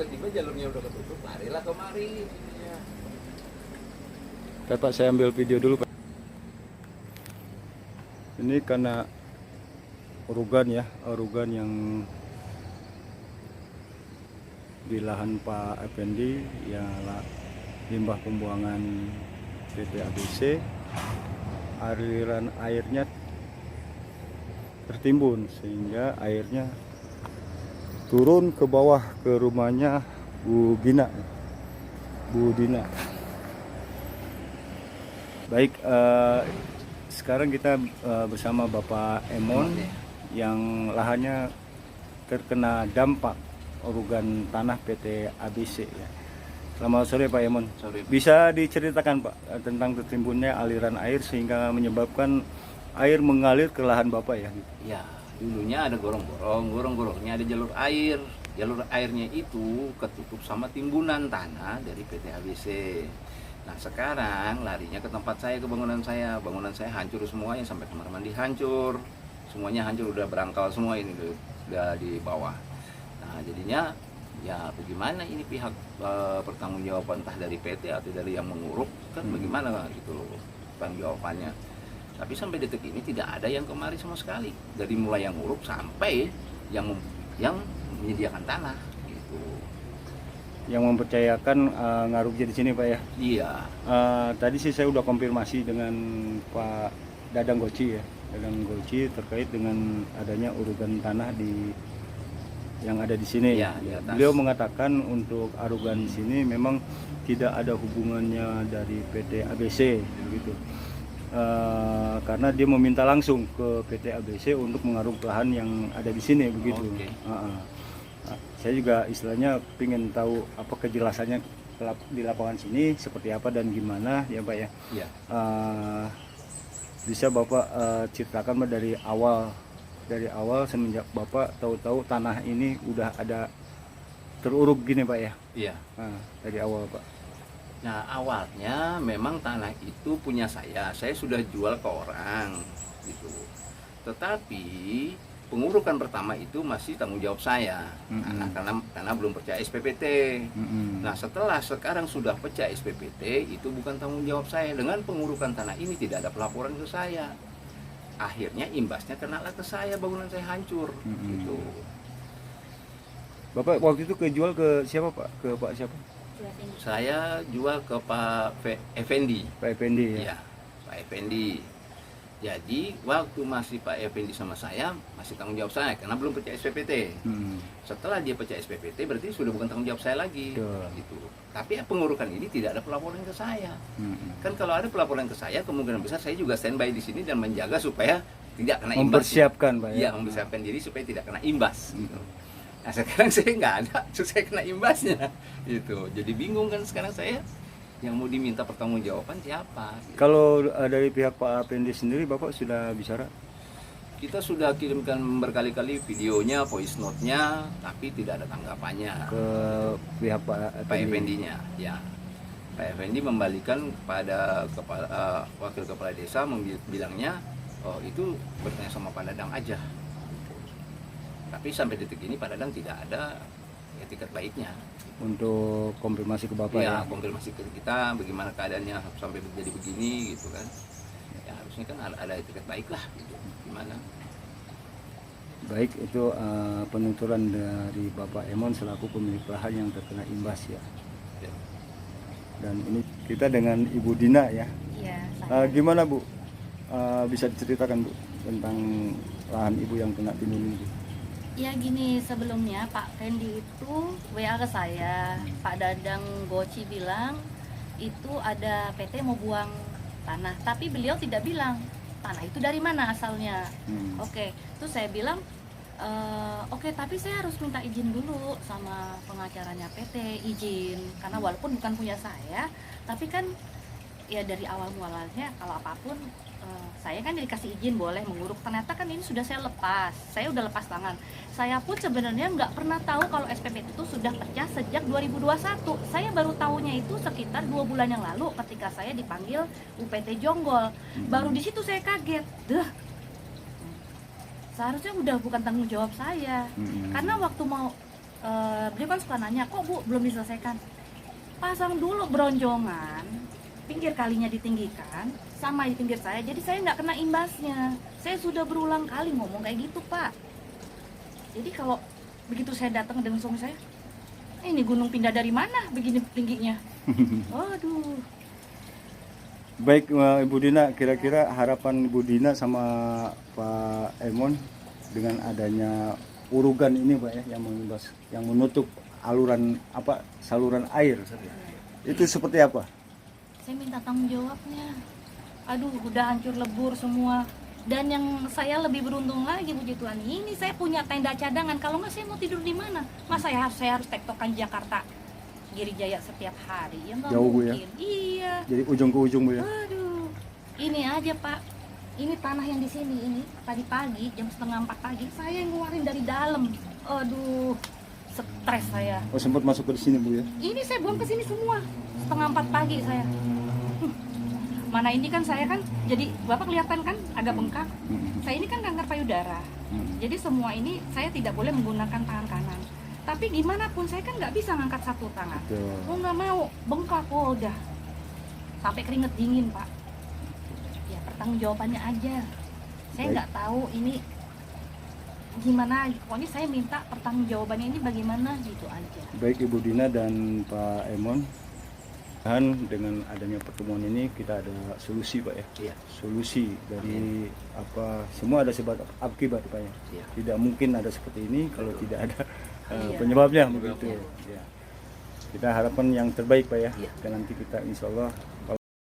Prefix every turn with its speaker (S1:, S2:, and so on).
S1: tiba-tiba jalurnya udah ketutup, larilah kemari.
S2: Pak, saya ambil video dulu Pak. Ini karena orugan ya, orugan yang di lahan Pak Effendi ya, limbah pembuangan PT ABC, aliran airnya tertimbun sehingga airnya turun ke bawah ke rumahnya Bu Dina. Baik, sekarang kita bersama Bapak Emon yang lahannya terkena dampak orugan tanah PT ABC ya. Selamat sore Pak Emon.
S1: Sore.
S2: Bisa diceritakan Pak tentang tertimbunnya aliran air sehingga menyebabkan air mengalir ke lahan Bapak ya?
S1: Ya, dulunya ada gorong-gorongnya ada jalur air. Jalur airnya itu ketutup sama timbunan tanah dari PT ABC. Nah sekarang larinya ke tempat saya, ke bangunan saya. Bangunan saya hancur semuanya, sampai kamar mandi hancur. Semuanya hancur, udah berangkal semua ini, udah di bawah. Nah jadinya ya bagaimana ini pihak pertanggungjawaban entah dari PT atau dari yang menguruk kan bagaimana gitu loh pertanggungjawabannya. Tapi sampai detik ini tidak ada yang kemari sama sekali, dari mulai yang nguruk sampai yang menyediakan tanah gitu.
S2: Yang mempercayakan ngaruknya di sini Pak ya?
S1: Iya.
S2: Tadi sih saya udah konfirmasi dengan Pak Dadang Goci ya, Dadang Goci terkait dengan adanya urugan tanah yang ada di sini.
S1: Ya, di atas.
S2: Beliau mengatakan untuk arugan di sini memang tidak ada hubungannya dari PT ABC gitu. Karena dia meminta langsung ke PT ABC untuk mengaruk lahan yang ada di sini begitu.
S1: Oke.
S2: Saya juga istilahnya ingin tahu apa kejelasannya di lapangan sini seperti apa dan gimana ya Pak ya.
S1: Iya.
S2: Bisa Bapak ceritakan dari awal semenjak Bapak tahu-tahu tanah ini udah ada teruruk gini Pak ya.
S1: Iya.
S2: Dari awal Pak.
S1: Nah awalnya memang tanah itu punya saya sudah jual ke orang gitu. Tetapi pengurukan pertama itu masih tanggung jawab saya, karena belum percaya SPPT. Nah setelah sekarang sudah percaya SPPT, itu bukan tanggung jawab saya. Dengan pengurukan tanah ini tidak ada pelaporan ke saya. Akhirnya imbasnya kenalah ke saya, bangunan saya hancur. Gitu.
S2: Bapak waktu itu kejual ke siapa Pak? Ke Pak siapa?
S1: Saya jual ke Pak Effendi.
S2: Pak Effendi ya.
S1: Iya, Pak Effendi. Jadi waktu masih Pak Effendi sama saya masih tanggung jawab saya karena belum percaya SPPT. Setelah dia percaya SPPT berarti sudah bukan tanggung jawab saya lagi. Gitu. Tapi pengurukan ini tidak ada pelaporan ke saya. Kan kalau ada pelaporan ke saya kemungkinan besar saya juga standby di sini dan menjaga supaya tidak kena imbas.
S2: Mempersiapkan Pak ya.
S1: Iya, mempersiapkan diri supaya tidak kena imbas. Gitu. Nah sekarang saya nggak ada, terus saya kena imbasnya. Gitu. Jadi bingung kan sekarang saya. Yang mau diminta pertanggungjawaban siapa? Gitu.
S2: Kalau dari pihak Pak Effendi sendiri Bapak sudah bicara?
S1: Kita sudah kirimkan berkali-kali videonya, voice note-nya, tapi tidak ada tanggapannya
S2: Ke pihak Pak
S1: Effendi-nya. Ya, Pak Effendi membalikan kepada wakil kepala desa bilangnya, oh itu bertanya sama Pak Dadang aja. Tapi sampai detik ini Pak Dadang tidak ada etiket baiknya.
S2: Untuk konfirmasi ke Bapak ya?
S1: Konfirmasi ke kita bagaimana keadaannya sampai menjadi begini gitu kan. Ya harusnya kan ada etiket baik lah gitu. Gimana?
S2: Baik, itu penuturan dari Bapak Emon selaku pemilik lahan yang terkena imbas ya. Dan ini kita dengan Ibu Dina ya.
S3: Iya.
S2: Gimana Bu? Bisa diceritakan Bu tentang lahan Ibu yang kena timbun ini?
S3: Ya gini, sebelumnya Pak Fendi itu WA ke saya, Pak Dadang Goci bilang itu ada PT mau buang tanah, tapi beliau tidak bilang tanah itu dari mana asalnya. Oke, terus saya bilang oke, tapi saya harus minta izin dulu sama pengacaranya PT, izin, karena walaupun bukan punya saya, tapi kan ya dari awal mualalnya kalau apapun saya kan dikasih izin boleh menguruk. Ternyata kan ini sudah saya lepas, saya udah lepas tangan. Saya pun sebenarnya nggak pernah tahu kalau SPPT itu sudah pecah sejak 2021. Saya baru tahunya itu sekitar 2 bulan yang lalu ketika saya dipanggil UPT Jonggol. Baru di situ saya kaget, seharusnya udah bukan tanggung jawab saya. Karena waktu mau beliau kan suka nanya, kok Bu belum diselesaikan? Pasang dulu beronjongan, pinggir kalinya ditinggikan, sama di pinggir saya, jadi saya nggak kena imbasnya. Saya sudah berulang kali ngomong kayak gitu Pak. Jadi kalau begitu saya datang dengan suami saya, ini gunung pindah dari mana begini tingginya? Waduh.
S2: Baik Ibu Dina, kira-kira harapan Ibu Dina sama Pak Emon dengan adanya urugan ini Pak ya, yang menutup saluran air itu seperti apa?
S3: Saya minta tanggung jawabnya. Aduh, udah hancur lebur semua. Dan yang saya lebih beruntung lagi puji Tuhan, ini saya punya tenda cadangan. Kalau nggak saya mau tidur di mana? Mas saya harus tektokan Jakarta Giri Jaya setiap hari. Ya nggak
S2: Jauh, Bu, ya?
S3: mungkin. Iya.
S2: Jadi ujung ke ujung Bu ya.
S3: Aduh. Ini aja Pak. Ini tanah yang di sini ini tadi pagi jam 3:30 pagi saya yang ngeluarin dari dalam. Aduh. Stres saya.
S2: Oh sempat masuk ke sini Bu ya.
S3: Ini saya buang ke sini semua 3:30 pagi saya. Mana ini kan saya kan jadi Bapak kelihatan kan agak bengkak. Saya ini kan kanker payudara. Jadi semua ini saya tidak boleh menggunakan tangan kanan. Tapi gimana pun saya kan nggak bisa ngangkat satu tangan.
S2: Betul.
S3: Oh nggak mau, bengkak, oh udah. Sampai keringet dingin Pak. Ya pertanggungjawabannya aja. Saya
S2: Baik.
S3: nggak tahu ini gimana. Pokoknya saya minta pertanggungjawabannya ini bagaimana gitu aja.
S2: Baik Ibu Dina dan Pak Emon, dan dengan adanya pertemuan ini kita ada solusi Pak ya.
S1: Iya.
S2: Solusi dari semua ada sebab akibat Pak ya.
S1: Iya.
S2: Tidak mungkin ada seperti ini kalau tidak ada
S3: Iya.
S2: penyebabnya begitu. Ya. Kita harapkan yang terbaik Pak ya.
S1: Iya.
S2: Dan nanti kita insya Allah